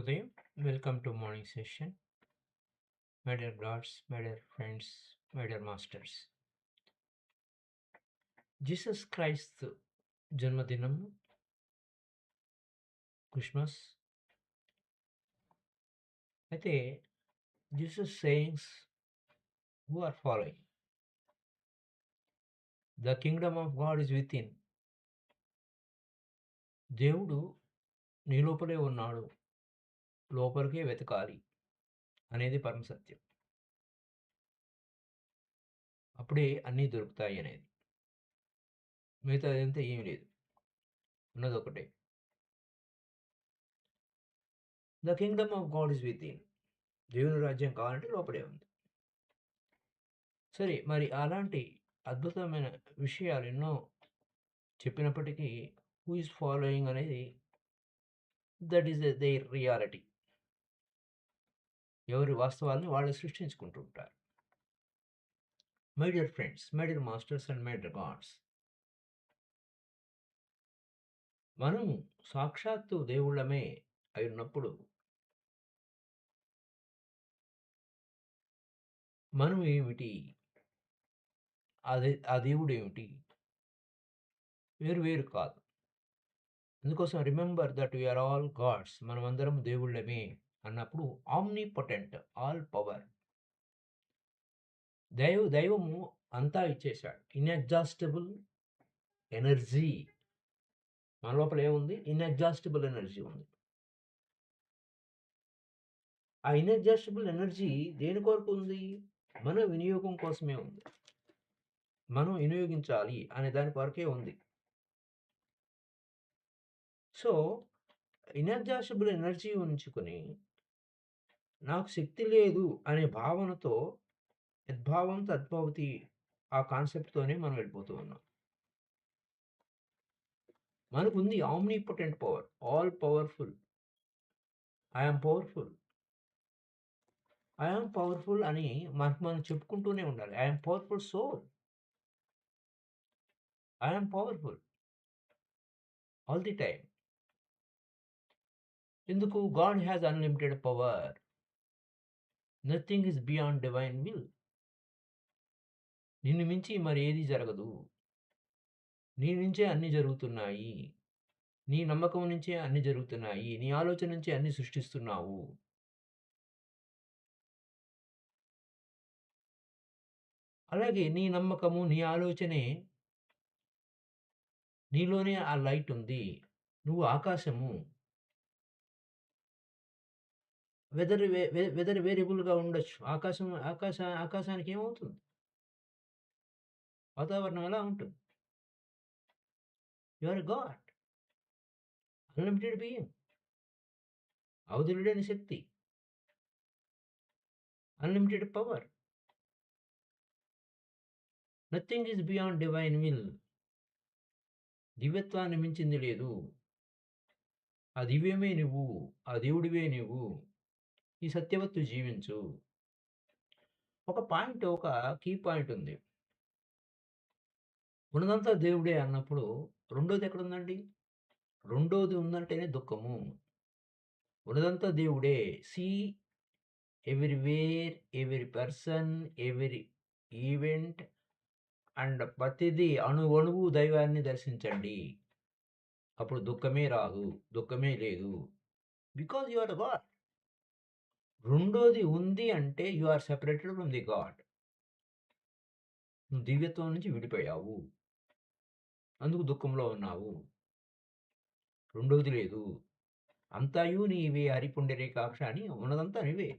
Shubhodaya. Welcome to morning session. My dear gods, my dear friends, my dear masters. Jesus Christ జన్మదినం Christmas. అయితే Jesus sayings who are following the kingdom of God is within. దేవుడు నీ లోపలే ఉన్నాడు, లోపలికే వెతకాలి అనేది పరమ సత్యం. అప్పుడే అన్నీ దొరుకుతాయి అనేది. మిగతా అదంతా ఏమీ లేదు, ఉన్నది ఒకటే. The kingdom of God is with in. దేవుని రాజ్యం కావాలంటే లోపలే ఉంది. సరే, మరి అలాంటి అద్భుతమైన విషయాలు ఎన్నో చెప్పినప్పటికీ హూ ఈజ్ ఫాలోయింగ్ అనేది దట్ ఈస్ దేర్ రియాలిటీ. ఎవరి వాస్తవాల్ని వాళ్ళు సృష్టించుకుంటూ ఉంటారు. My dear friends, my dear masters and my dear God's, మనం సాక్షాత్తు దేవుళ్ళమే అయి ఉన్నప్పుడు మనం ఏమిటి, అదే ఆ దేవుడు ఏమిటి, వేరు వేరు కాదు. అందుకోసం remember that we are all gods, మనమందరం దేవుళ్ళమే అన్నప్పుడు ఆమ్నీ పొటెంట్, ఆల్ పవర్, దైవము అంతా ఇచ్చేశాడు. ఇన్ఎగ్జాస్టబుల్ ఎనర్జీ మన లోపల ఏముంది? ఇన్ఎగ్జాస్టబుల్ ఎనర్జీ ఉంది. ఆ ఇన్ఎగ్జాస్టబుల్ ఎనర్జీ దేని కొరకు ఉంది? మన వినియోగం కోసమే ఉంది. మనం వినియోగించాలి అనే దాని కొరకే ఉంది. సో ఇన్ఎగ్జాస్టబుల్ ఎనర్జీ ఉంచుకొని నాకు శక్తి లేదు అనే భావనతో యద్భావం తద్భవతి ఆ కాన్సెప్ట్తోనే మనం వెళ్ళిపోతూ ఉన్నాం. మనకుంది omnipotent power, all powerful. I'm powerful, I'm powerful అని మనకు మనం చెప్పుకుంటూనే ఉండాలి. I'm powerful soul, I'm powerful all the time. ఎందుకు? God has unlimited power. Nothing is beyond divine will. నిన్ను మించి మరి ఏది జరగదు. నీ నుంచే అన్నీ జరుగుతున్నాయి. నీ నమ్మకం నుంచే అన్నీ జరుగుతున్నాయి. నీ ఆలోచన నుంచే అన్నీ సృష్టిస్తున్నావు. అలాగే నీ నమ్మకము, నీ ఆలోచనే, నీలోనే ఆ లైట్ ఉంది. నువ్వు ఆకాశము. వెదర్ వేరియబుల్‌గా ఉండొచ్చు. ఆకాశానికి ఏమవుతుంది? వాతావరణం ఎలా ఉంటుంది? You are God. Unlimited being. అవధులులేని శక్తి. Unlimited power. Nothing is beyond divine will. దివ్యత్వాన్ని మించింది లేదు. ఆ దివ్యమే నువ్వు. ఆ దేవుడివే నువ్వు. ఈ సత్యవత్తు జీవించు. ఒక కీ పాయింట్ ఉంది. ఉన్నదంతా దేవుడే అన్నప్పుడు రెండోది ఎక్కడుందండి? రెండోది ఉందంటేనే దుఃఖము. ఉన్నదంతా దేవుడే. See everywhere, every person, every event and ప్రతిదీ అణువణువు దైవాన్ని దర్శించండి. అప్పుడు దుఃఖమే రాదు, దుఃఖమే లేదు. Because you are the God. రెండోది ఉంది అంటే you are separated from the God. నువ్వు దివ్యత్వం నుంచి విడిపోయావు. అందుకు దుఃఖంలో ఉన్నావు. రెండోది లేదు. అంతాయు నీవే హరిపుండరీకాక్ష అని ఉన్నదంతా నీవే.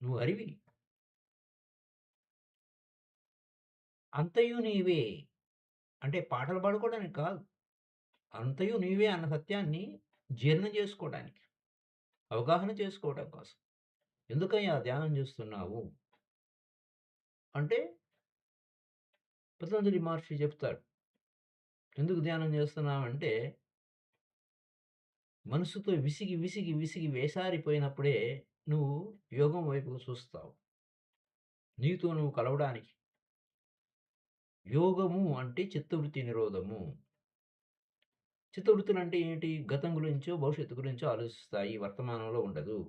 నువ్వు హరివి. అంతయు నీవే అంటే పాటలు పాడుకోవడానికి కాదు. అంతయు నీవే అన్న సత్యాన్ని జీర్ణం చేసుకోవడానికి, అవగాహన చేసుకోవడం కోసం. ఎందుకయ్యా ధ్యానం చేస్తున్నావు అంటే పతంజలి మహర్షి చెప్తాడు. ఎందుకు ధ్యానం చేస్తున్నావంటే మనసుతో విసిగి విసిగి విసిగి వేసారిపోయినప్పుడే నువ్వు యోగం వైపుకు చూస్తావు. నీతో నువ్వు కలవడానికి. యోగము అంటే చిత్తవృత్తి నిరోధము. చిత్తవృత్తులంటే ఏంటి? గతం గురించో, భవిష్యత్తు గురించో ఆలోచిస్తాయి. వర్తమానంలో ఉండదు.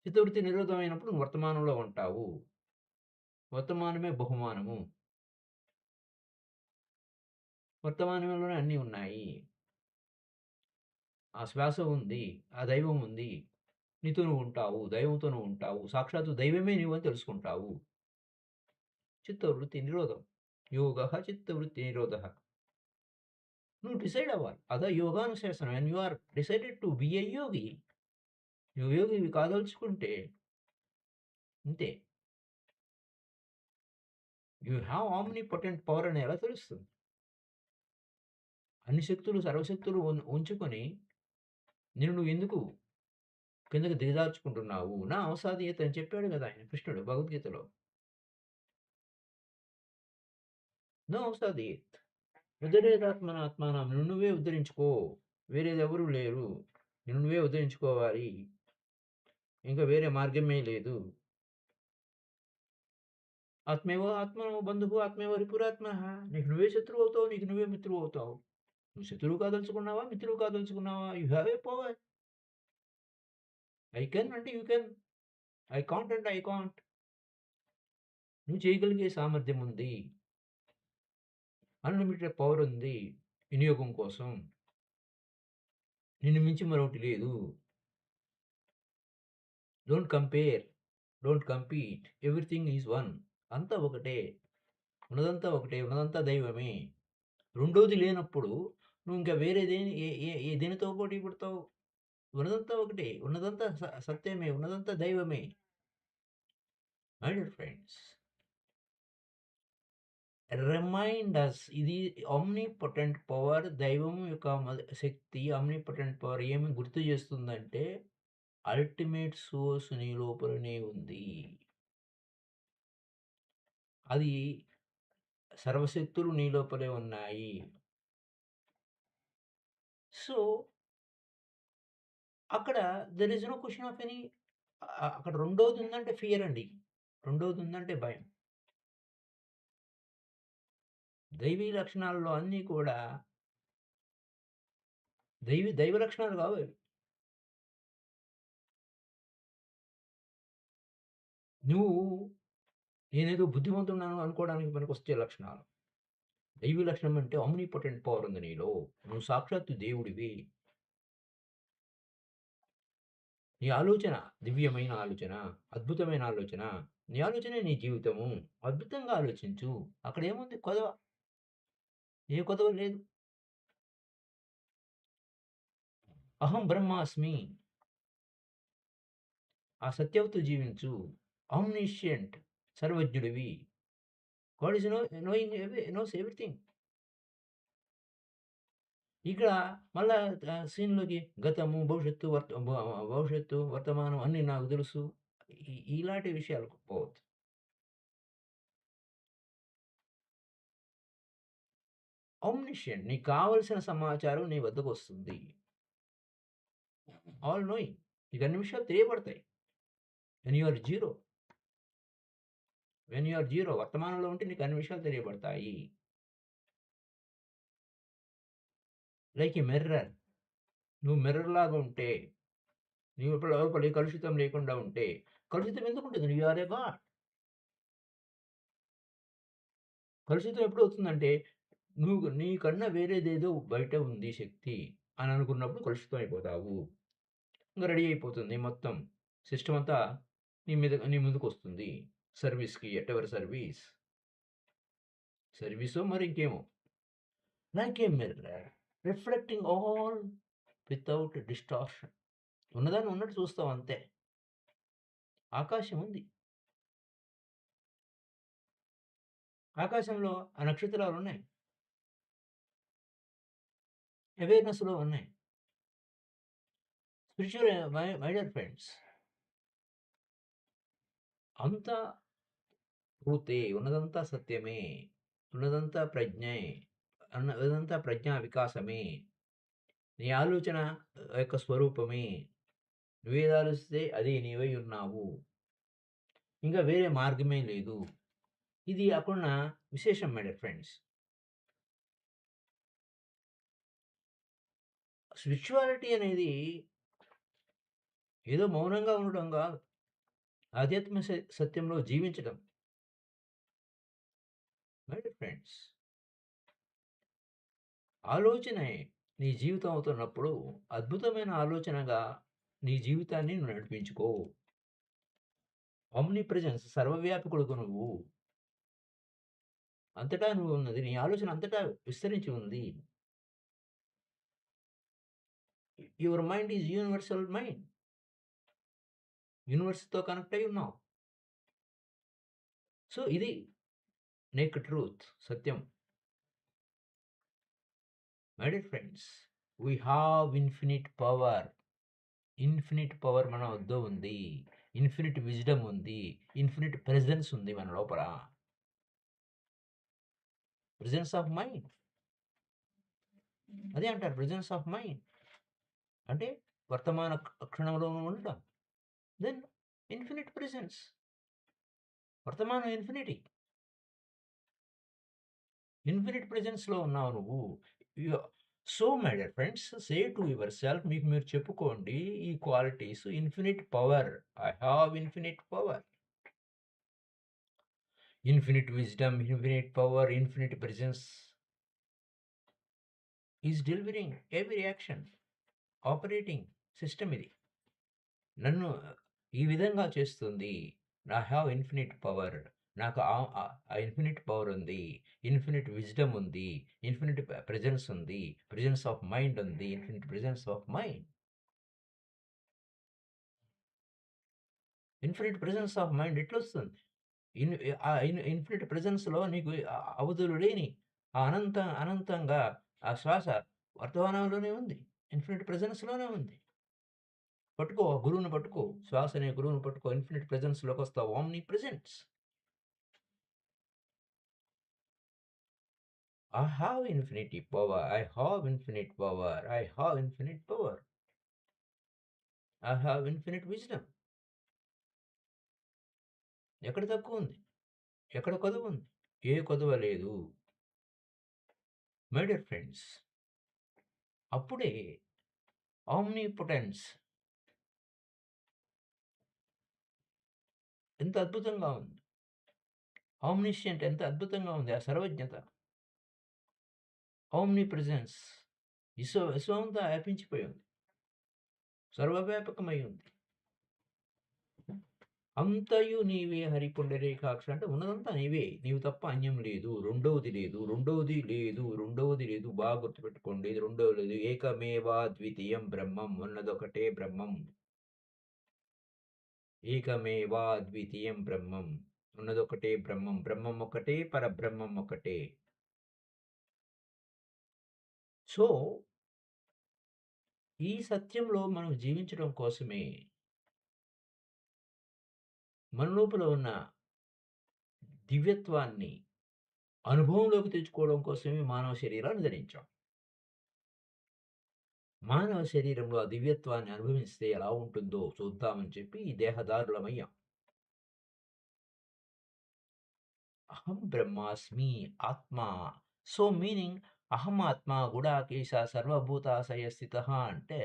చిత్తవృత్తి నిరోధమైనప్పుడు నువ్వు వర్తమానంలో ఉంటావు. వర్తమానమే బహుమానము. వర్తమానంలోనే అన్నీ ఉన్నాయి. ఆ శ్వాస ఉంది. ఆ దైవం ఉంది. నీతో నువ్వుంటావు. దైవంతో నువ్వుంటావు. సాక్షాత్తు దైవమే నీవని తెలుసుకుంటావు. చిత్తవృత్తి నిరోధం. యోగః చిత్తవృత్తి నిరోధః. నువ్వు డిసైడ్ అవ్వాలి. అదా యోగానుశాసనం. When you are decided to be a yogi. నువ్వు యోగివి కాదలుచుకుంటే అంతే. యూ హావ్ ఆమ్నిపోటెంట్ పవర్ అని ఎలా తెలుస్తుంది? అన్ని శక్తులు, సర్వశక్తులు ఉంచుకొని నిన్ను నువ్వెందుకు కిందకి దిగజార్చుకుంటున్నావు? నా అవసాదీయత అని చెప్పాడు గదా! ఆయన కృష్ణుడు భగవద్గీతలో. నో అవసాదీయత్. ఉద్ధరేదాత్మనాత్మానం. నిన్ను నువ్వే ఉద్ధరించుకో. వేరేదెవరు లేరు. నిన్ను నువ్వే ఉద్ధరించుకోవాలి. ఇంకా వేరే మార్గమే లేదు. ఆత్మేవ ఆత్మనో బంధువు ఆత్మేవ రిపురాత్మః. నీకు నువ్వే శత్రువవుతావు. నీకు నువ్వే మిత్రువవుతావు. నువ్వు శత్రువు కాదలుచుకున్నావా? మిత్రువు కాదలుచుకున్నావా? You have a power. I can అంటే యూ కెన్. ఐ కాంట్ అంటే ఐ కాంట్. నువ్వు చేయగలిగే సామర్థ్యం ఉంది. అన్‌లిమిటెడ్ పవర్ ఉంది. వినియోగం కోసం. నిన్ను మించి మరొకటి లేదు. Don't compare. Don't compete. Everything is one. అంతా ఒకటే. ఉన్నదంతా ఒకటే. ఉన్నదంతా దైవమే. రెండోది లేనప్పుడు నువ్వు ఇంకా వేరే దేని ఏ ఏ ఏ దేనితో పోటీ పడతావు? ఉన్నదంతా ఒకటే. ఉన్నదంతా సత్యమే. ఉన్నదంతా దైవమే. మై డియర్ ఫ్రెండ్స్, రిమైండ్ అస్ ఇది ఓమ్నిపోటెంట్ పవర్ దైవం యొక్క శక్తి ఓమ్నిపోటెంట్ పవర్ ఏమి గుర్తు చేస్తుందంటే అల్టిమేట్ సోర్స్ నీ లోపలనే ఉంది. అది సర్వశక్తులు నీ లోపలే ఉన్నాయి. సో, అక్కడ there is no question of any అక్కడ రెండోది ఉందంటే ఫియర్ అండి. రెండోది ఉందంటే భయం. దైవీ లక్షణాల్లో అన్నీ కూడా దైవ లక్షణాలు కావు అవి. నువ్వు నేనేదో బుద్ధిమంతుడినని అనుకోవడానికి పనికొచ్చే లక్షణాలు. దైవీ లక్షణం అంటే ఓమ్నిపోటెంట్ పవర్ ఉంది నీలో. నువ్వు సాక్షాత్తు దేవుడివి. నీ ఆలోచన దివ్యమైన ఆలోచన, అద్భుతమైన ఆలోచన. నీ ఆలోచనే నీ జీవితము. అద్భుతంగా ఆలోచించు. అక్కడేముంది కొదవ? ఏ కొదవ లేదు. అహం బ్రహ్మాస్మి. ఆ సత్యంతో జీవించు. ఆమ్నిషియంట్ సర్వజ్ఞుడివి. God is knowing knows everything. ఇక్కడ మళ్ళా సీన్‌లోకి గతము, భవిష్యత్తు, వర్తమానం అన్నీ నాకు తెలుసు. ఇలాంటి విషయాలకు పోవద్దు. ఆమ్నిషియంట్ నీకు కావాల్సిన సమాచారం నీ వద్దకొస్తుంది. All knowing. నీకు అన్ని విషయాలు తెలియబడతాయి. When you are zero. When you are zero వర్తమానంలో ఉంటే నీకు అన్ని విషయాలు తెలియబడతాయి. Like a mirror. నువ్వు మిర్రర్‌లాగా ఉంటే, నీ లోపల ఏ కలుషితం లేకుండా ఉంటే, కలుషితం ఎందుకుంటది? You are a god. కలుషితం ఎప్పుడవుతుందంటే, నువ్వు నీకన్నా వేరేదేదో బయట ఉంది శక్తి అని అనుకున్నప్పుడు కలుషితం అయిపోతావు. ఇంక రెడీ అయిపోతుంది మొత్తం. సిస్టమ్ అంతా నీ ముందుకొస్తుంది. సర్వీస్‌కి ఎట్ ఎవర్ సర్వీస్. సర్వీసో మరి ఇంకేమో. Like a mirror reflecting all without distortion. ఉన్నదాన్ని ఉన్నట్టు చూస్తావు అంతే. ఆకాశం ఉంది. ఆకాశంలో ఆ నక్షత్రాలున్నాయి. అవేర్‌నెస్‌లో ఉన్నాయి. స్పిరిచ్యువల్ మై డియర్ ఫ్రెండ్స్, అంతా ట్రూతే. ఉన్నదంతా సత్యమే. ఉన్నదంతా ప్రజ్ఞే. ఉన్నదంతా ప్రజ్ఞా వికాసమే. నీ ఆలోచన యొక్క స్వరూపమే. నువ్వేది ఆలోచిస్తే అది నీవై ఉన్నావు. ఇంకా వేరే మార్గమే లేదు. ఇది అక్కడున్న విశేషం మై డియర్ ఫ్రెండ్స్. స్పిరిచువాలిటీ అనేది ఏదో మౌనంగా ఉండడం గాదు. ఆధ్యాత్మిక సత్యంలో జీవించడం. మై డియర్ ఫ్రెండ్స్, ఆలోచనే నీ జీవితం అవుతున్నప్పుడు అద్భుతమైన ఆలోచనగా నీ జీవితాన్ని నువ్వు నడిపించుకో. ఓమ్ని ప్రెజెన్స్ సర్వవ్యాపకుడుగు నువ్వు. అంతటా నువ్వు ఉన్నది. నీ ఆలోచన అంతటా విస్తరించి ఉంది. Your mind is universal mind. యూనివర్స్‌తో కనెక్ట్ అయ్యి ఉన్నావు. సో, ఇది నేక్డ్ ట్రూత్ సత్యం. My dear friends, we have infinite power. Infinite power మన వద్ద ఉంది. ఇన్ఫినిట్ విజ్డమ్ ఉంది. ఇన్ఫినిట్ ప్రెజెన్స్ ఉంది మన లోపల. Presence of mind. అదే అంటారు ప్రెజెన్స్ ఆఫ్ మైండ్. అంటే వర్తమాన క్షణంలో ఉండటం. Then infinite presence. వర్తమానం ఇన్ఫినిటీ. ఇన్ఫినిట్ ప్రెజెన్స్‌లో ఉన్నావు నువ్వు. You so my dear friends, say to yourself, మీకు మీరు చెప్పుకోండి ఈ qualities. Infinite power. I have infinite power. Infinite wisdom, infinite power, infinite presence is delivering every action. Operating system ఇది. నన్ను ఈ విధంగా చేస్తుంది. I have infinite power. నాకు ఆ ఇన్ఫినిట్ పవర్ ఉంది. ఇన్ఫినిట్ విజ్డమ్ ఉంది. ఇన్ఫినిట్ ప్రెజెన్స్ ఉంది. ప్రెజెన్స్ ఆఫ్ మైండ్ ఉంది. Infinite presence of mind. Infinite presence of mind ఎట్లొస్తుంది? ఇన్ఫినిట్ ప్రెజెన్స్‌లో నీకు అవధులు లేని అనంతంగా ఆ శ్వాస వర్తమానంలోనే ఉంది. ఇన్ఫినిట్ ప్రెజెన్స్‌లోనే ఉంది. పట్టుకో, గురువుని పట్టుకో. శ్వాస అనే గురువుని పట్టుకో. ఇన్ఫినిట్ ప్రెజెన్స్‌లోకొస్తావు. Omnipresence. I have infinity power. I have infinite power. I have infinite power. I have infinite wisdom. ఎక్కడ తక్కువుంది? ఎక్కడ కొదువుంది? ఏ కొదువ లేదు. మై డియర్ ఫ్రెండ్స్, అప్పుడే ఆమ్నిపొటెన్స్ ఎంత అద్భుతంగా ఉంది. ఆమ్నిషియంట్ ఎంత అద్భుతంగా ఉంది ఆ సర్వజ్ఞత. ఓమ్ని ప్రెజెన్స్ విశ్వమంతా వ్యాపించిపోయి ఉంది. సర్వవ్యాపకమై ఉంది. అంతయు నీవే హరి పుండరీకాక్ష అంటే ఉన్నదంతా నీవే. నీవు తప్ప అన్యం లేదు. రెండవది లేదు. రెండవది లేదు. రెండవది లేదు. బాగా గుర్తుపెట్టుకోండి. ఇది రెండవది లేదు. ఏకమేవా ద్వితీయం బ్రహ్మం. ఉన్నదొకటే బ్రహ్మం. ఏకమేవా ద్వితీయం బ్రహ్మం. ఉన్నదొకటే బ్రహ్మం. బ్రహ్మం ఒకటే, పరబ్రహ్మం ఒకటే. సో, ఈ సత్యంలో మనం జీవించడం కోసమే మన లోపల ఉన్న దివ్యత్వాన్ని అనుభవంలోకి తెచ్చుకోవడం కోసమే మానవ శరీరాన్ని ధరించాం. మానవ శరీరంలో ఆ దివ్యత్వాన్ని అనుభవిస్తే ఎలా ఉంటుందో చూద్దామని చెప్పి ఈ దేహదారులమయ్యాం. అహం బ్రహ్మాస్మి ఆత్మ. సో మీనింగ్ అహం ఆత్మ గుడాకేశ సర్వభూతాశయ స్థితః అంటే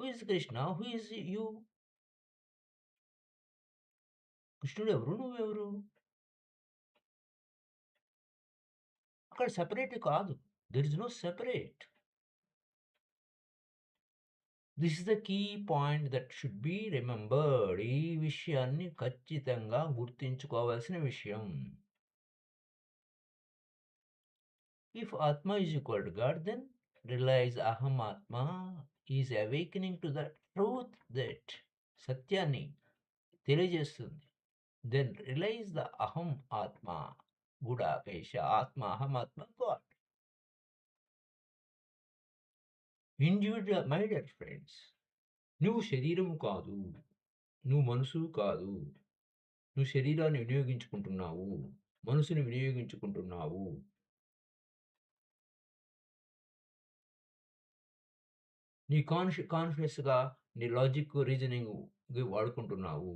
who is Krishna? Who is you? కృష్ణుడు ఎవరు? నువ్వెవరు? అక్కడ సెపరేట్ కాదు. There is no separate. This is the key point that should be remembered. ఈ విషయాన్ని ఖచ్చితంగా గుర్తుంచుకోవాల్సిన విషయం. If Atma is equal to God, then realize Aham Atma is awakening to the truth that సత్యాన్ని తెలియజేస్తుంది. Then realize the Aham Atma. గుడాకేశ ఆత్మ అహం ఆత్మ God. Individual my dear friends, నువ్వు శరీరము కాదు. నువ్వు మనసు కాదు. నువ్వు శరీరాన్ని వినియోగించుకుంటున్నావు. మనసుని వినియోగించుకుంటున్నావు. నీ కాన్షియస్‌గా నీ లాజిక్, రీజనింగ్ వాడుకుంటున్నావు.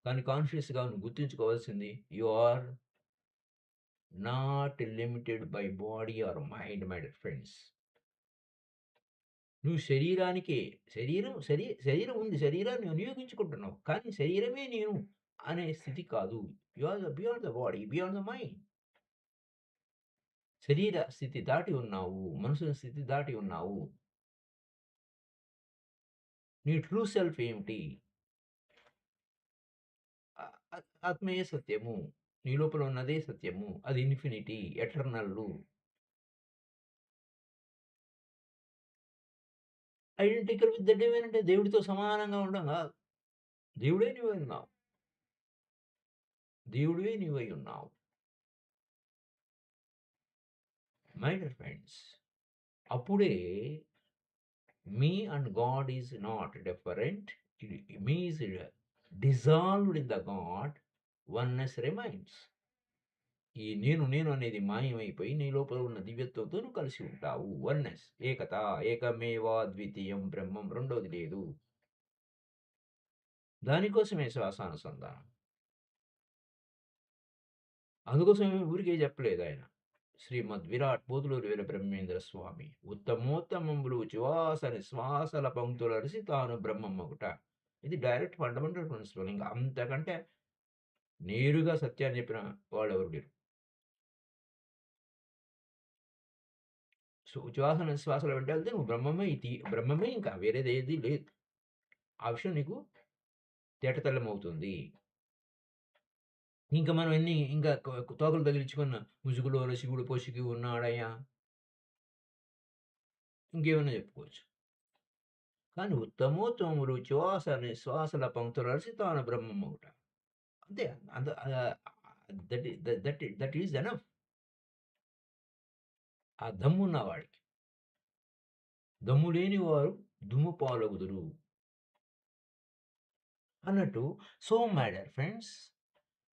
కానీ కాన్షియస్‌గా నువ్వు గుర్తుంచుకోవాల్సింది you are not limited by body or mind my dear friends. నువ్వు శరీరానికే శరీరం ఉంది. శరీరాన్ని వినియోగించుకుంటున్నావు. కానీ శరీరమే నేను అనే స్థితి కాదు. You are beyond the body, beyond the mind. శరీర స్థితి దాటి ఉన్నావు. మనసు స్థితి దాటి ఉన్నావు. నీ ట్రూ సెల్ఫ్ ఏమిటి? ఆహ్, ఆత్మయే సత్యము. నీ లోపల ఉన్నదే సత్యము. అది infinity, eternal. Identical with the divine అంటే దేవుడితో సమానంగా ఉండడం గాదు. దేవుడే నీవై ఉన్నావు. దేవుడివే నీవై ఉన్నావు. మై డియర్ ఫ్రెండ్స్, అప్పుడే me and God is not different. Me is dissolved in the God. Oneness remains. ఈ నేను అనేది మాయమైపోయి నీ లోపల ఉన్న దివ్యత్వంతో నువ్వు కలిసి ఉంటావు. వన్నెస్, ఏకత, ఏకమేవా ద్వితీయం బ్రహ్మం, రెండోది లేదు. దానికోసమే శ్వాసానుసంధానం. అందుకోసమే ఊరికే చెప్పలేదాయన. శ్రీమద్ విరాట్ పోతులూరి వీర బ్రహ్మేంద్ర స్వామి ఉత్తమోత్తమంబులు ఉచ్ఛ్వాస నిశ్వాసల పంక్తులరిసి తాను బ్రహ్మమ్మగుట. ఇది డైరెక్ట్ ఫండమెంటల్ ప్రిన్సిపల్. ఇంకా అంతకంటే నేరుగా సత్యాన్ని చెప్పిన వాడెవరు లేరు. సో ఉచ్ఛ్వాస నిశ్వాసాల వెంట వెళ్తే నువ్వు బ్రహ్మమే. బ్రహ్మమే, ఇంకా వేరేది ఏది లేదు. ఆ విషయం నీకు తేటతెల్లమవుతుంది. ఇంక మనం ఇంకా తోకలు తగిలించుకున్న ముసుగులోన శివుడు పొసిగి ఉన్నాడయ్యా, ఇంకేమన్నా చెప్పుకోవచ్చు. కానీ ఉత్తమోత్తములు శ్వాస నిశ్వాసల పంక్తులరిసి తాను బ్రహ్మమగుట. అంతే. అంత దట్ ఈజ్ ఎనఫ్. ఆ దమ్మున్న వాడికి. దమ్ము లేని వారు దుమ్ము పాలగుదురు అన్నట్టు. సో మై డియర్ ఫ్రెండ్స్,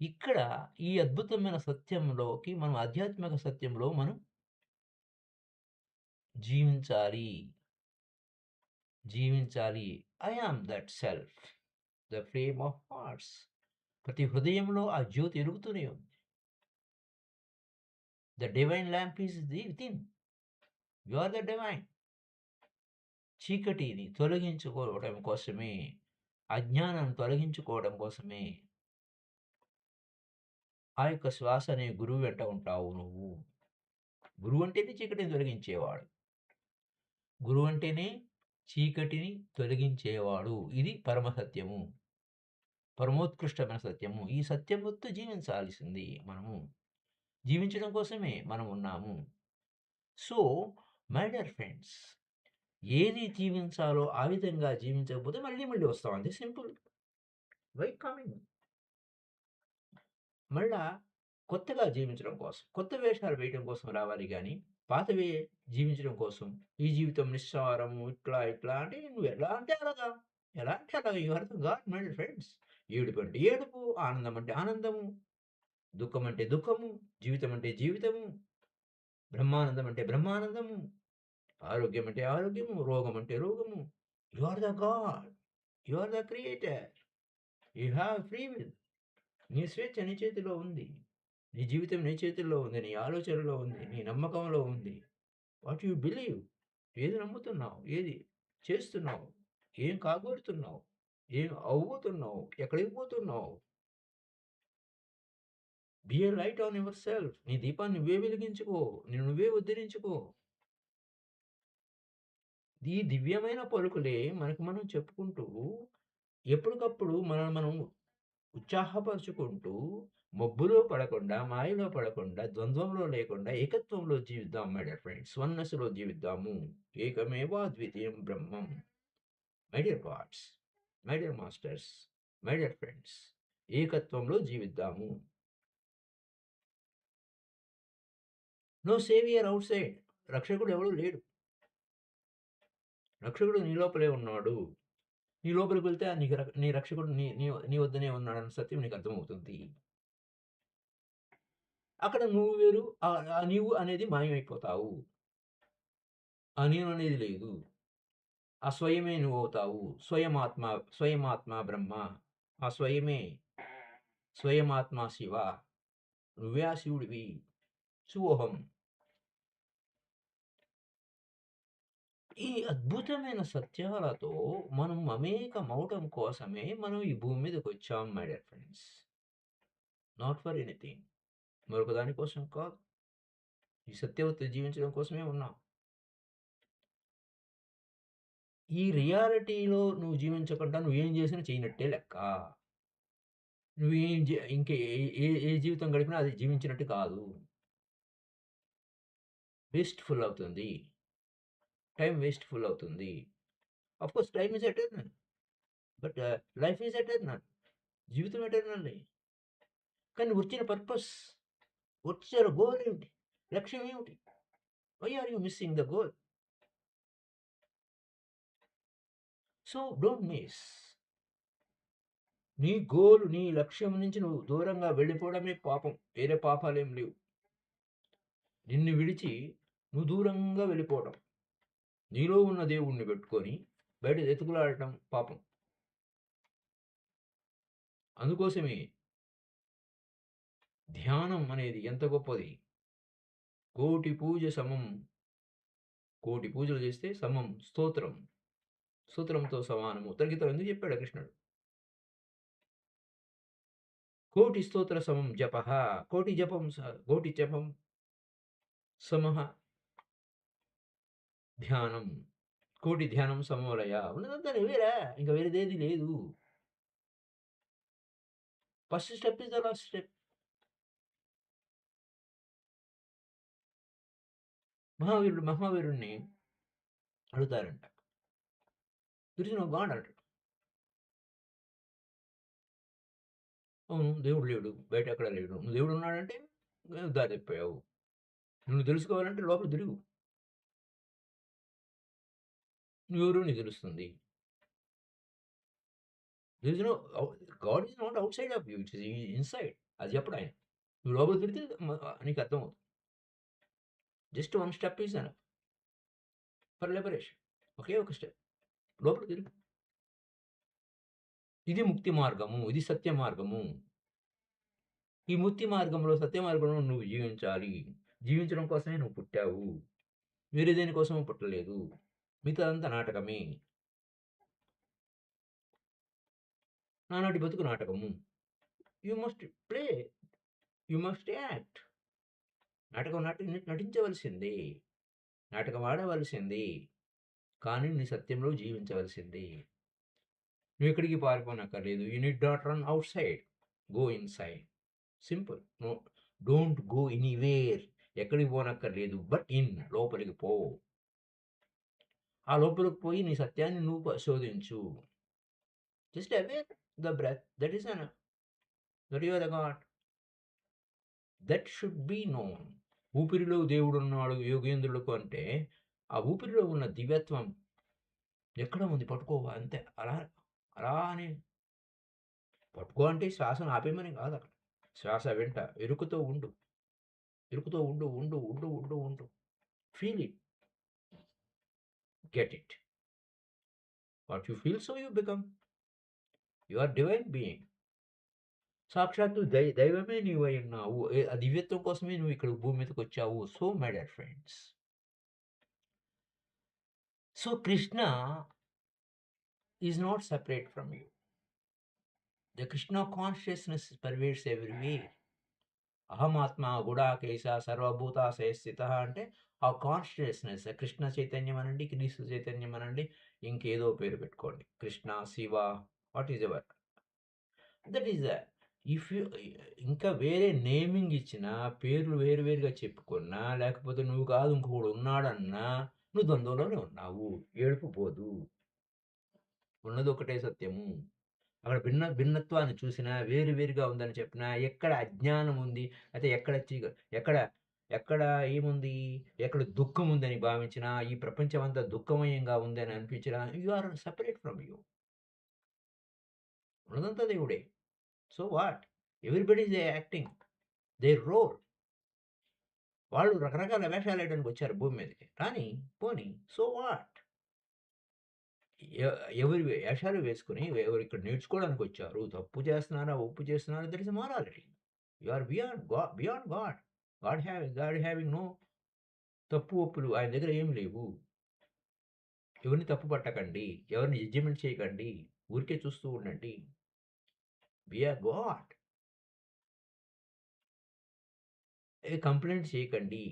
ఇక్కడ ఈ అద్భుతమైన సత్యంలోకి మనం ఆధ్యాత్మిక సత్యంలో మనం జీవించాలి. జీవించాలి. I am that self, the flame of hearts. ప్రతి హృదయంలో ఆ జ్యోతి ఎలుగుతూనే ఉంది. The divine lamp is within. You are the divine. చీకటిని తొలగించుకోవడం కోసమే, అజ్ఞానం తొలగించుకోవడం కోసమే ఆ యొక్క శ్వాస అనే గురువు వెంట ఉంటావు నువ్వు. గురువు అంటేనే చీకటిని తొలగించేవాడు. గురువు అంటేనే చీకటిని తొలగించేవాడు. ఇది పరమసత్యము. పరమోత్కృష్టమైన సత్యము. ఈ సత్యముతో జీవించాల్సింది మనము. జీవించడం కోసమే మనం ఉన్నాము. సో మై డియర్ ఫ్రెండ్స్, ఏది జీవించాలో ఆ విధంగా జీవించకపోతే మళ్ళీ మళ్ళీ వస్తాం. అంతే సింపుల్. Why coming? మళ్ళా కొత్తగా జీవించడం కోసం, కొత్త వేషాలు వేయడం కోసం రావాలి గానీ, పాతవే జీవించడం కోసం, ఈ జీవితం నిస్సారము, ఇట్లా అంటే నువ్వు ఎలా అంటే అలాగా. ఎలా అంటే అలాగా. You are the God my dear friends. ఏడుపు అంటే ఏడుపు, ఆనందం అంటే ఆనందము, దుఃఖం అంటే దుఃఖము, జీవితం అంటే జీవితము, బ్రహ్మానందం అంటే బ్రహ్మానందము, ఆరోగ్యం అంటే ఆరోగ్యము, రోగం అంటే రోగము. You are the God. You are the creator. You have free will. నీ స్వేచ్ఛ నీ చేతిలో ఉంది. నీ జీవితం నీ చేతుల్లో ఉంది. నీ ఆలోచనలో ఉంది. నీ నమ్మకంలో ఉంది. What you believe. ఏది నమ్ముతున్నావు? ఏది చేస్తున్నావు? ఏం కాబోతున్నావు? ఏం అవ్వబోతున్నావు? ఎక్కడికి పోతున్నావు? B a light on your self. నీ దీపాన్ని నువ్వే వెలిగించుకో. నిన్ను నువ్వే ఉద్ధరించుకో. ఈ దివ్యమైన పలుకులే మనకు మనం చెప్పుకుంటూ, ఎప్పటికప్పుడు మనల్ని మనం ఉత్సాహపరుచుకుంటూ, మబ్బులో పడకుండా, మాయలో పడకుండా, ద్వంద్వంలో లేకుండా ఏకత్వంలో జీవిద్దాం మై డియర్ ఫ్రెండ్స్. వన్నెస్‌లో జీవిద్దాము. ఏకమేవ అద్వితీయం బ్రహ్మం. My dear gods, my dear masters, my dear friends, ఏకత్వంలో జీవిద్దాము. No saviour outside. రక్షకుడు ఎవడు లేడు. రక్షకుడు నీ లోపలే ఉన్నాడు. నీ లోపలికి వెళ్తే నీ రక్షకుడు నీ నీ నీ వద్దనే ఉన్నాడన్న సత్యం నీకు అర్థమవుతుంది. అక్కడ నువ్వు వేరు, ఆ నీవు అనేది మాయమైపోతావు. ఆ నేను అనేది లేదు. ఆ స్వయమే నువ్వవుతావు. స్వయమాత్మ బ్రహ్మ. ఆ స్వయమే, స్వయమాత్మ శివ. నువ్వే ఆ శివుడివి. శివోహం. ఈ అద్భుతమైన సత్యాలతో మనం మమేకమవ్వటం కోసమే మనం ఈ భూమి మీదకొచ్చాం my dear friends. Not for anything. మరొక దాని కోసం కాదు. ఈ సత్యవతి జీవించడం కోసమే ఉన్నాం. ఈ రియాలిటీలో నువ్వు జీవించకుండా నువ్వేం చేసినా చేయనట్టే లెక్క. నువ్వేం ఇంకే ఏ ఏ ఏ జీవితం గడిపినా అది జీవించినట్టు కాదు. వేస్ట్‌ఫుల్ అవుతుంది. టైమ్ వేస్ట్‌ఫుల్ అవుతుంది. Of course time is eternal. But life is eternal. జీవితం ఎటర్నలే. కానీ వచ్చిన పర్పస్, వచ్చే గోల్ ఏమిటి? లక్ష్యం ఏమిటి? Why are you missing the goal? So don't miss. నీ గోల్, నీ లక్ష్యం నుంచి నువ్వు దూరంగా వెళ్ళిపోవడమే పాపం. వేరే పాపాలేం లేవు. నిన్ను విడిచి నువ్వు దూరంగా వెళ్ళిపోవడం. నీలో ఉన్న దేవుడిని పెట్టుకొని బయట వెతుకులాడటం పాపం. అందుకోసమే ధ్యానం అనేది ఎంత గొప్పది. కోటి పూజ సమం. కోటి పూజలు చేస్తే సమం స్తోత్రం. స్తోత్రంతో సమానము. తగ్గితం ఎందుకు చెప్పాడు కృష్ణుడు. కోటి స్తోత్ర సమం జపః. కోటి జపం సమః ధ్యానం. కోటి ధ్యానం సమోలయ. ఉన్నదంతా నువ్వేరా. ఇంక వేరేదేది లేదు. First step is the last step. మహావీరుడిని అడుగుతారంట. దేర్ ఈస్ నో గాడ్ అంటాడు. అవును. దేవుడు లేడు. బయట ఎక్కడ లేడు. నువ్వు దేవుడు ఉన్నాడంటే దారి తప్పావు. నువ్వు తెలుసుకోవాలంటే లోపల తిరుగు. నువ్వెవరో నీకు తెలుస్తుంది. There is no god is not outside of you. It is inside. అది చెప్పడు ఆయన. నువ్వు లోపలికి తిరిగితే నీకు అర్థమవుతుంది. Just one step is enough for liberation. ఒకే ఒక స్టెప్. లోపలికి తిరుగు. ఇది ముక్తి మార్గము. ఇది సత్య మార్గము. ఈ ముక్తి మార్గంలో, సత్య మార్గంలో నువ్వు జీవించాలి. జీవించడం కోసమే నువ్వు పుట్టావు. వేరే దేనికోసమో పుట్టలేదు. మిగతాదంతా నాటకమే. నానాటి బతుకు నాటకము. You must play. You must act. నాటకం నటించవలసిందే. నాటకం ఆడవలసిందే. కానీ నీ సత్యంలో జీవించవలసిందే. నువ్వెక్కడికి పారిపోనక్కర్లేదు. You need not run outside. Go inside. Simple. No don't go anywhere. ఎక్కడికి పోనక్కర్లేదు. బట్ లోపలికి పో. ఆ లోపలికి పోయి నీ సత్యాన్ని నువ్వు పరిశోధించు. Just aware the breath. That is enough. That you are the god. That should be known. ఊపిరిలో దేవుడున్నాడు యోగేంద్రులకు అంటే, ఆ ఊపిరిలో ఉన్న దివ్యత్వం ఎక్కడ ఉంది పట్టుకోవా అంతే. అలా అలా అని పట్టుకో అంటే శ్వాసను ఆపేయమని కాదక్కడ. శ్వాస వెంట ఎరుకుతూ ఉండు. ఎరుకుతూ ఉండు, ఉండు, ఉండు, ఉండు, ఉండు. Feel it. Get it. What you feel so you become. You are divine being. సాక్షాత్తు దైవమే నీవై ఉన్నావు. ఆ దివ్యత్వం కోసమే నువ్వు ఇక్కడ భూమి మీదకొచ్చావు. So my dear friends. So Krishna is not separate from you. The Krishna consciousness pervades everywhere. అహమాత్మ గుడాకేశ సర్వభూతాశయ స్థితః అంటే ఆ కాన్షియస్‌నెస్ కృష్ణ చైతన్యం అనండి, క్రీస్తు చైతన్యం అనండి, ఇంకేదో పేరు పెట్టుకోండి. Krishna, Shiva what is ever. That is the if you ఇంకా వేరే నేమింగ్ ఇచ్చినా, పేర్లు వేరు వేరుగా చెప్పుకున్నా, లేకపోతే నువ్వు కాదు ఇంకొకడు ఉన్నాడన్నా, నువ్వు ద్వంద్వలోనే ఉన్నావు. ఏడుపు పోదు. ఉన్నది ఒకటే సత్యము. అక్కడ భిన్నత్వాన్ని చూసినా, వేరు వేరుగా ఉందని చెప్పినా, ఎక్కడ అజ్ఞానం ఉంది, అయితే ఎక్కడ ఎక్కడ ఏముంది, ఎక్కడ దుఃఖం ఉందని భావించినా, ఈ ప్రపంచం అంతా దుఃఖమయంగా ఉందని అనిపించినా, you are separate from you. ఉన్నదంతా దేవుడే. So what? Everybody is acting their role. వాళ్ళు రకరకాల వేషాలేయడానికి వచ్చారు భూమి మీదకి. రాని, పోనీ సో వాట్? ఎ ఎవరి వేషాలు వేసుకొని ఎవరు ఇక్కడ నేర్చుకోవడానికొచ్చారు. తప్పు చేస్తున్నారా, ఒప్పు చేస్తున్నారా that is morality. You are beyond God. God having no తప్పు, ఒప్పులు ఆయన దగ్గర ఏమి లేవు. ఎవరిని తప్పు పట్టకండి. ఎవరిని జడ్జిమెంట్ చేయకండి. ఊరికే చూస్తూ ఉండండి. బి ఎ గాడ్. కంప్లెయింట్ చేయకండి.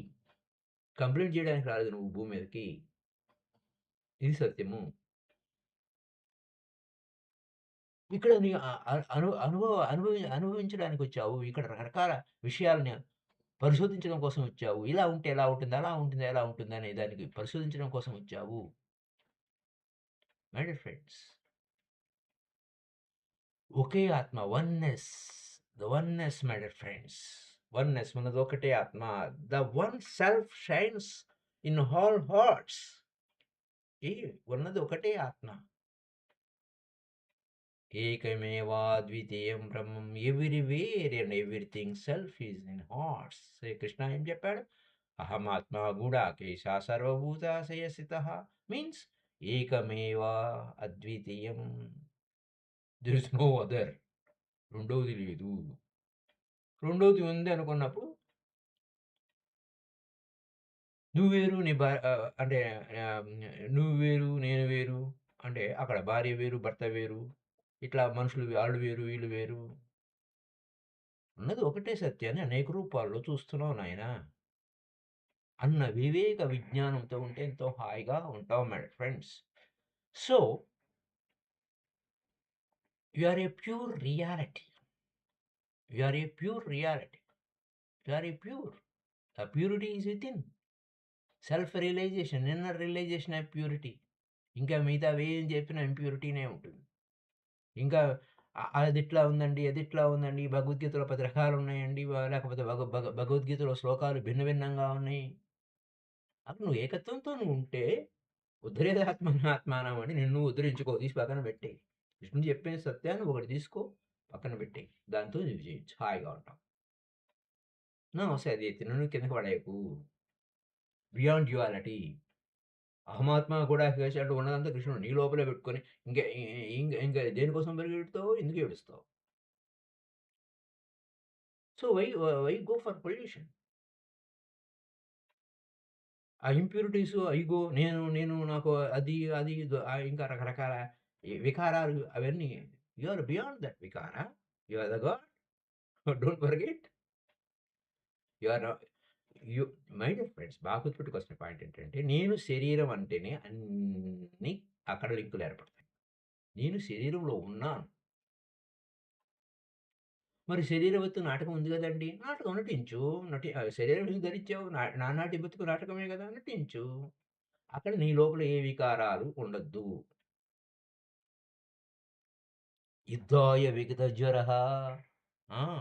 కంప్లెయింట్ చేయడానికి రాలేదు నువ్వు భూమి మీదకి. ఇది సత్యము. ఇక్కడ నీ అ అ అను అనుభవ అనుభవించడానికొచ్చావు. ఇక్కడ రకరకాల విషయాలని పరిశోధించడం కోసం వచ్చావు. ఇలా ఉంటే ఎలా ఉంటుంది? అలా ఉంటుంది, ఎలా ఉంటుంది అనే దానికి పరిశోధించడం కోసం వచ్చావు. మై డియర్ ఫ్రెండ్స్, ఒకే ఆత్మ oneness. The oneness my dear friends. Oneness ఉన్నది ఒకటే ఆత్మ. The one self shines in all hearts. ఈ ఉన్నది ఒకటే ఆత్మ. ఏకమేవాద్వితీయం బ్రహ్మం everywhere and everything self is in hearts. Shri Krishna ఏం చెప్పాడు? అహమాత్మా గుడాకేశ సర్వభూతాశయస్థితః మీన్స్ ఏకమేవా అద్వితీయం. There is no other. రెండవది లేదు. రెండవది ఉంది అనుకున్నప్పుడు నువ్వు వేరు అంటే నువ్వు వేరు, నేను వేరు అంటే అక్కడ భార్య వేరు, భర్త వేరు. ఇట్లా మనుషులు వాళ్ళు వేరు, వీళ్ళు వేరు. ఉన్నది ఒకటే సత్యాన్ని అనేక రూపాల్లో చూస్తున్నావు నాయనా అన్న వివేక విజ్ఞానంతో ఉంటే ఎంతో హాయిగా ఉంటావు my friends. So you are a pure reality. You are a pure reality. You are a pure. The purity is within. Self realization, inner realization of purity. ఇంకా మిగతావి ఏం చెప్పినా ఇంప్యూరిటీనే ఉంటుంది. ఇంకా అదిట్లా ఉందండి, అదిట్లా ఉందండి, భగవద్గీతలో 10 రకాలున్నాయండి, లేకపోతే భగవద్గీతలో శ్లోకాలు భిన్న భిన్నంగా ఉన్నాయి. అప్పుడు నువ్వు ఏకత్వంతో నువ్వుంటే ఉద్ధరేదాత్మనాత్మానం అని నిన్ను ఉద్ధరించుకో. తీసి పక్కన పెట్టేయి. కృష్ణుడు చెప్పిన సత్యాన్ని ఒకటి తీసుకో, పక్కన పెట్టేయి. దాంతో నువ్వు చేయొచ్చు. హాయిగా ఉంటావు. అది తినను కిందకి పడేయకు. Beyond duality. అహమాత్మ కూడా కేశాడు ఉన్నదంతా కృష్ణుడు నీ లోపలే పెట్టుకొని ఇంకా ఇంకా దేనికోసం పరిగెడుతావు? ఎందుకు ఏడుస్తావు? So why go for pollution? ఆ ఇంప్యూరిటీస్ అయ్యిగో నేను నేను నాకు అది అది ఇంకా రకరకాల వికారాలు అవన్నీ. యు ఆర్ బియాండ్ దట్ వికార. You are the god. Don't forget. You are you my dear friends, బాగా గుర్తుపెట్టుకోవాల్సిన పాయింట్ ఏంటంటే నేను శరీరం అంటేనే అన్నీ అక్కడ లింకులు ఏర్పడతాయి. నేను శరీరంలో ఉన్నాను. మరి శరీరవత్తు నాటకం ఉంది గదండీ! నాటకం నటించు. శరీరం ఎందుకు ధరించావు? నానాటి బతుకు నాటకమే గదా! నటించు. అక్కడ నీ లోపల ఏ వికారాలు ఉండొద్దు. యుద్ధాయ విగత జ్వరః.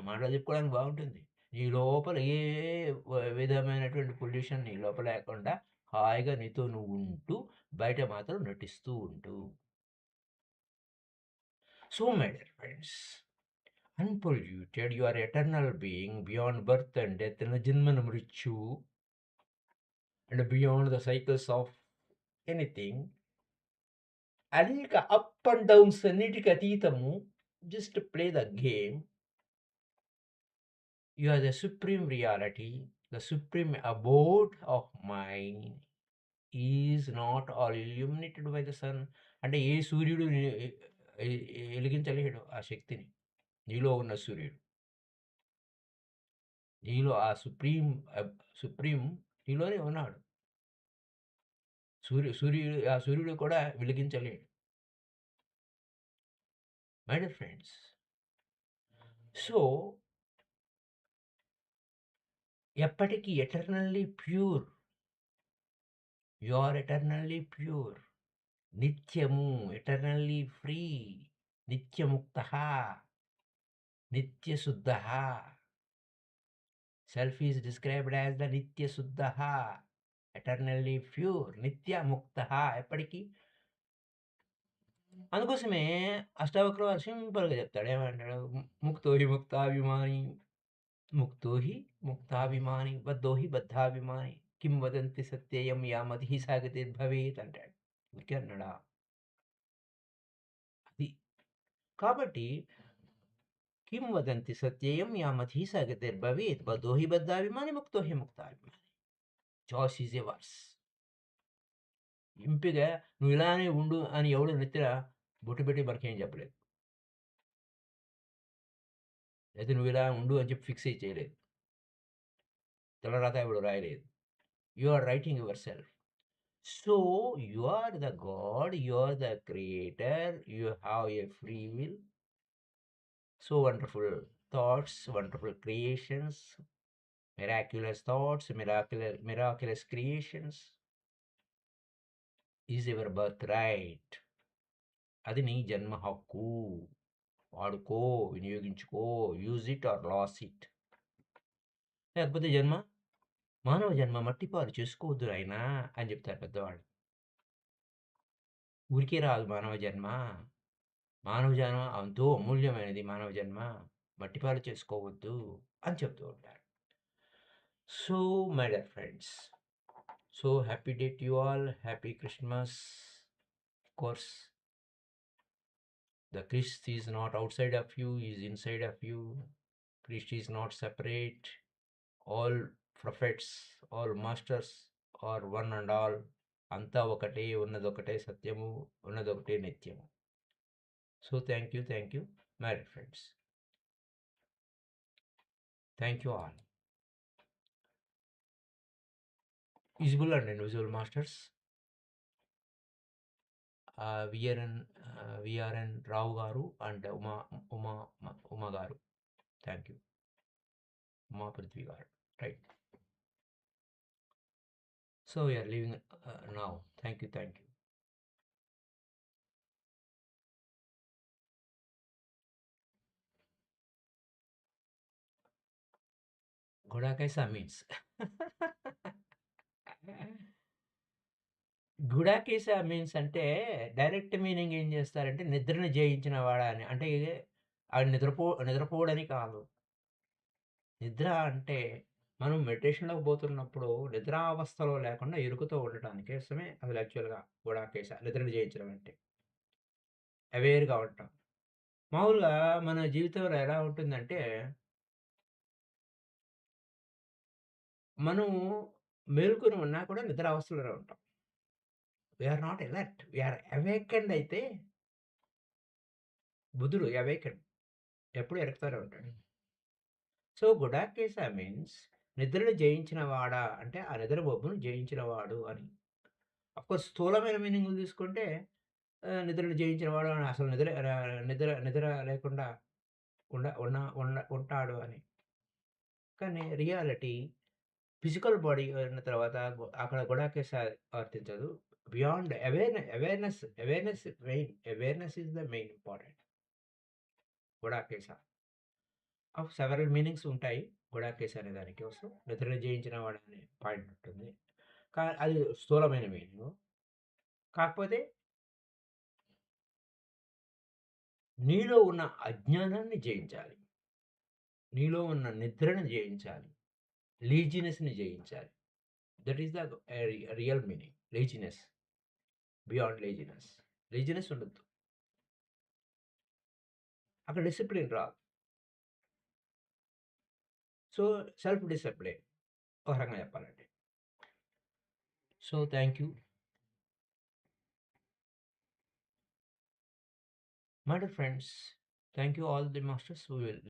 మాటలు చెప్పుకోవడానికి బావుంటుంది. నీ లోపల ఏ విధమైనటువంటి పొల్యూషన్ నీ లోపల లేకుండా హాయిగా నీతో నువ్వు ఉంటూ, బయట మాత్రం నటిస్తూ ఉంటూ. So my dear friends, unpolluted, you are eternal being beyond birth and death, janma and mrityu, and beyond the cycles of anything. అనేక అప్ అండ్ డౌన్స్ అన్నిటికి అతీతము. Just play the game. You are the supreme reality. The supreme abode of mind is not all illuminated by the sun. అంటే ఏ సూర్యుడు వెలిగించలేడు ఆ శక్తిని. నీలో ఉన్న సూర్యుడు, నీలో ఆ సుప్రీం నీలోనే ఉన్నాడు. సూర్యుడు కూడా వెలిగించలేడు. మై డియర్ ఫ్రెండ్స్, సో ఎప్పటికీ eternally pure. You are eternally pure. నిత్యము, ఎటర్నల్లీ ఫ్రీ, నిత్యముక్తః, నిత్యశుద్ధః. Self is described as the నిత్యశుద్ధః, ఎటర్నల్లీ ప్యూర్, నిత్యముక్తః ఎప్పటికీ. అందుకోసమే అష్టావక్ర సింపుల్‌గా చెప్తాడు. ఏమంటాడు? ముక్తో హి ముక్తాభిమాని, ముక్తో హి ముక్తాభిమాని, బద్ధో హి బద్ధాభిమాని, కిం వదంతి సత్యయం యామతిః సా గతిర్భవేత్ అంటాడు. ఊరికే అన్నాడా? అది. కాబట్టి కిం వదంతి సత్యయం యామతిః సా గతిర్భవేత్, బద్ధో హి బద్ధాభిమాని, ముక్తో హి ముక్తాభిమాని. Choice is yours. ఇంపిగా "నువ్వు ఇలానే ఉండు" అని ఎవడు నెత్తిన బొట్టు పెట్టి మనకేం చెప్పలేదు. అయితే "నువ్వు ఇలా ఉండు" అని చెప్పి ఫిక్స్ చేయలేదు. తలరాత ఎవడు రాయలేదు. You are writing your self. So, you are the god, you are the creator, you have a free will. So wonderful thoughts, wonderful creations, miraculous thoughts, miraculous creations is your birth right. అది నీ జన్మ హక్కు. వాడుకో, వినియోగించుకో. Use it or lose it. లేకపోతే మానవ జన్మ మట్టిపాలు చేసుకోవద్దు నాయనా అని చెప్తారు పెద్దవాళ్ళు. ఊరికే రాదు మానవ జన్మ. మానవ జన్మ ఎంతో అమూల్యమైనది మానవ జన్మ. మట్టిపాలు చేసుకోవద్దు అని చెప్తూ ఉంటారు. So my dear friends, so happy day to you all. Happy Christmas. Of course, the Christ is not outside of you, he is inside of you. Christ is not separate. All prophets, all masters are one and all. అంతా ఒకటే, ఉన్నదొకటే సత్యము, ఉన్నదొకటే నిత్యము. So thank you my dear friends. Thank you all. Visible and invisible masters, VRN Rao గారు and Uma గారు. Thank you. Uma Prithvi గారు. Right. So we are leaving now. Thank you. గుడాకేసా means గుడాకేసా మీన్స్ అంటే డైరెక్ట్ మీనింగ్ ఏం చేస్తారంటే నిద్రను జయించిన వాడా అని. అంటే అది నిద్రపోవడని కాదు. నిద్ర అంటే మనం మెడిటేషన్‌లోకి పోతున్నప్పుడు నిద్రావస్థలో లేకుండా ఎరుకుతో ఉండటానికి కోసమే అసలు యాక్చువల్‌గా గుడాకేస నిద్రను జయించడం అంటే. అవేర్‌గా ఉంటాం. మామూలుగా మన జీవితంలో ఎలా ఉంటుందంటే, మనం మేలుకొని ఉన్నా కూడా నిద్రావస్థలోనే ఉంటాం. We are not alert. We are awakened అయితే బుధుడు అవేకెండ్. ఎప్పుడు ఎరుకుతానే ఉంటాడు. సో, గుడాకేశ మీన్స్ నిద్రను జయించిన వాడా అంటే ఆ నిద్ర మబ్బును జయించిన వాడు అని. అఫ్‌కోర్స్ స్థూలమైన మీనింగులు తీసుకుంటే నిద్రను జయించిన వాడు అని అసలు నిద్ర లేకుండా ఉంటాడు అని. కానీ రియాలిటీ ఫిజికల్ బాడీ అయిన తర్వాత అక్కడ గుడాకేశ వర్తించదు. Beyond awareness main. Awareness is the main important. గుడాకేశ. ఆఫ్ సెవెరల్ మీనింగ్స్ ఉంటాయి. గుడాకేశ అనే దాని కోసం. నిద్రను జయించిన వాడనే పాయింట్ ఉంటుంది. అది స్థూలమైన మీనింగు. కాకపోతే నీలో ఉన్న అజ్ఞానాన్ని జయించాలి. నీలో ఉన్న నిద్రను జయించాలి. లేజినెస్‌ని జయించాలి. That is the real meaning. Laziness. Beyond laziness. Laziness ఉండొద్దు. అక్కడ డిసిప్లిన్ రాదు. సో, సెల్ఫ్ డిసిప్లిన్ ఒక రకంగా చెప్పాలంటే. So, thank you. My dear friends, thank you all the masters. We will